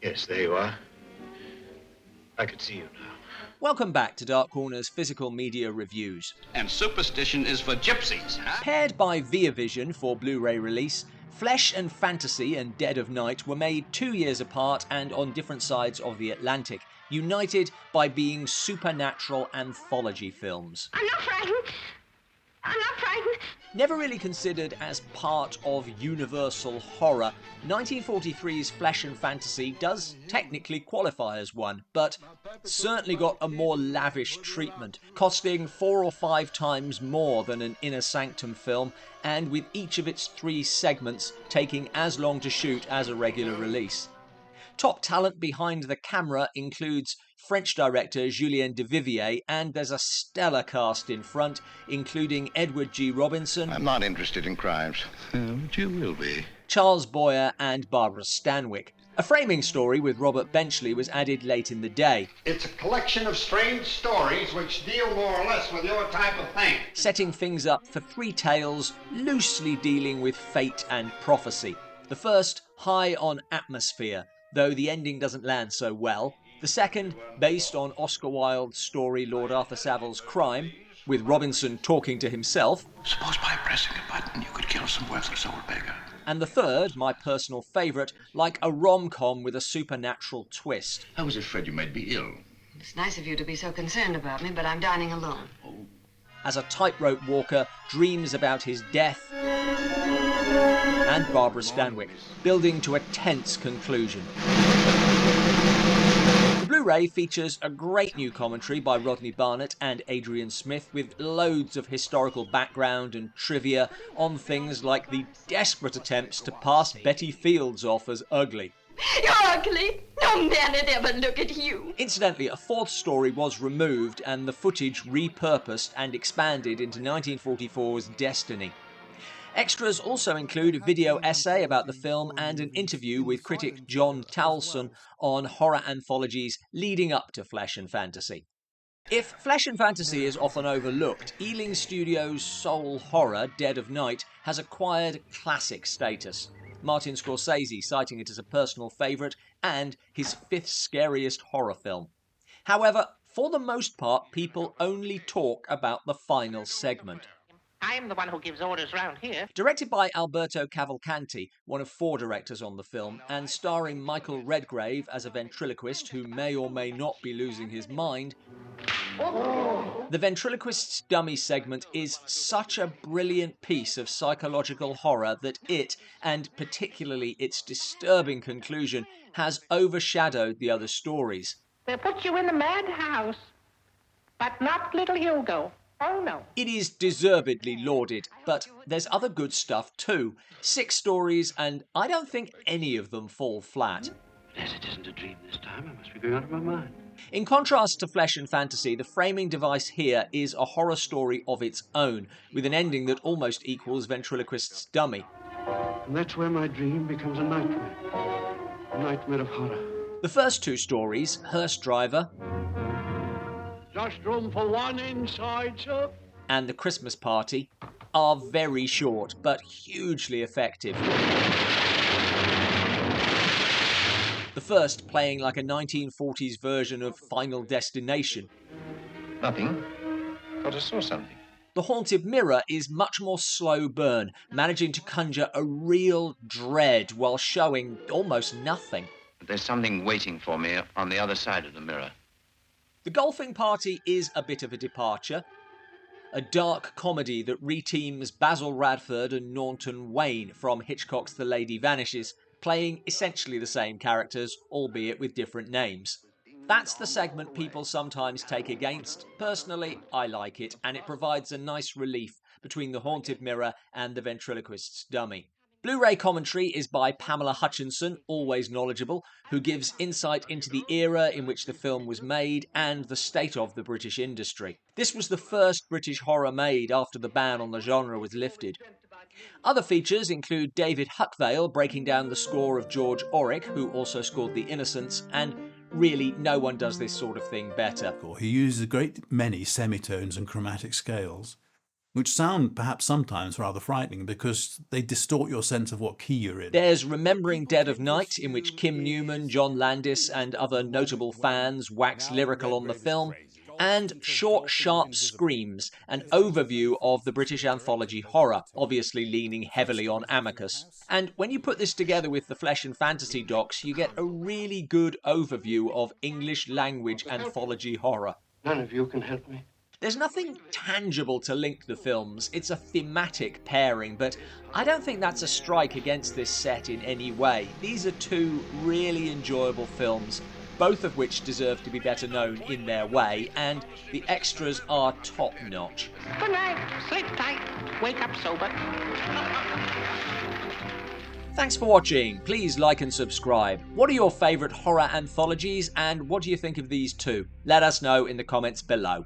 Yes, there you are. I can see you now. Welcome back to Dark Corner's Physical Media Reviews. And superstition is for gypsies, huh? Paired by ViaVision for Blu-ray release, Flesh and Fantasy and Dead of Night were made 2 years apart and on different sides of the Atlantic, united by being supernatural anthology films. I'm not frightened. I'm not frightened. Never really considered as part of universal horror, 1943's Flesh and Fantasy does technically qualify as one, but certainly got a more lavish treatment, costing 4 or 5 times more than an Inner Sanctum film, and with each of its 3 segments taking as long to shoot as a regular release. Top talent behind the camera includes French director Julien Duvivier, and there's a stellar cast in front, including Edward G. Robinson. I'm not interested in crimes. But you will be. Charles Boyer and Barbara Stanwyck. A framing story with Robert Benchley was added late in the day. It's a collection of strange stories which deal more or less with your type of thing. Setting things up for 3 tales loosely dealing with fate and prophecy. The first, high on atmosphere, though the ending doesn't land so well. The second, based on Oscar Wilde's story Lord Arthur Saville's Crime, with Robinson talking to himself. Suppose by pressing a button you could kill some worthless old beggar. And the third, my personal favourite, like a rom-com with a supernatural twist. I was afraid you might be ill. It's nice of you to be so concerned about me, but I'm dining alone. As a tightrope walker dreams about his death, and Barbara Stanwyck, building to a tense conclusion. The Blu-ray features a great new commentary by Rodney Barnett and Adrian Smith with loads of historical background and trivia on things like the desperate attempts to pass Betty Fields off as ugly. You're ugly. No man would ever look at you. Incidentally, a 4th story was removed and the footage repurposed and expanded into 1944's Destiny. Extras also include a video essay about the film and an interview with critic John Towson on horror anthologies leading up to Flesh and Fantasy. If Flesh and Fantasy is often overlooked, Ealing Studios' soul horror, Dead of Night, has acquired classic status. Martin Scorsese citing it as a personal favourite and his 5th scariest horror film. However, for the most part, people only talk about the final segment. I'm the one who gives orders round here. Directed by Alberto Cavalcanti, one of 4 directors on the film, and starring Michael Redgrave as a ventriloquist who may or may not be losing his mind, the ventriloquist's dummy segment is such a brilliant piece of psychological horror that it, and particularly its disturbing conclusion, has overshadowed the other stories. They'll put you in the madhouse, but not little Hugo. Oh, no. It is deservedly lauded, but there's other good stuff too. 6 stories, and I don't think any of them fall flat. Yes, it isn't a dream this time. I must be going out of my mind. In contrast to Flesh and Fantasy, the framing device here is a horror story of its own, with an ending that almost equals Ventriloquist's Dummy. And that's where my dream becomes a nightmare. A nightmare of horror. The first 2 stories, Hearse Driver Just room for one inside, sir. and The Christmas Party, are very short, but hugely effective. The first playing like a 1940s version of Final Destination. Nothing. Thought I saw something. The Haunted Mirror is much more slow burn, managing to conjure a real dread while showing almost nothing. But there's something waiting for me on the other side of the mirror. The Golfing Party is a bit of a departure. A dark comedy that reteams Basil Radford and Norton Wayne from Hitchcock's The Lady Vanishes, playing essentially the same characters, albeit with different names. That's the segment people sometimes take against. Personally, I like it, and it provides a nice relief between The Haunted Mirror and The Ventriloquist's Dummy. Blu-ray commentary is by Pamela Hutchinson, always knowledgeable, who gives insight into the era in which the film was made and the state of the British industry. This was the first British horror made after the ban on the genre was lifted. Other features include David Huckvale breaking down the score of George Auric, who also scored The Innocents, and really no one does this sort of thing better. He uses a great many semitones and chromatic scales. which sound perhaps sometimes rather frightening because they distort your sense of what key you're in. There's Remembering Dead of Night, in which Kim Newman, John Landis and other notable fans wax lyrical on the film, and Short Sharp Screams, an overview of the British anthology horror, obviously leaning heavily on Amicus. And when you put this together with the Flesh and Fantasy docs, you get a really good overview of English language anthology horror. None of you can help me. There's nothing tangible to link the films, it's a thematic pairing, but I don't think that's a strike against this set in any way. These are two really enjoyable films, both of which deserve to be better known in their way, and the extras are top-notch. Good night. Sleep tight. Wake up sober. Thanks for watching. Please like and subscribe. What are your favourite horror anthologies, and what do you think of these two? Let us know in the comments below.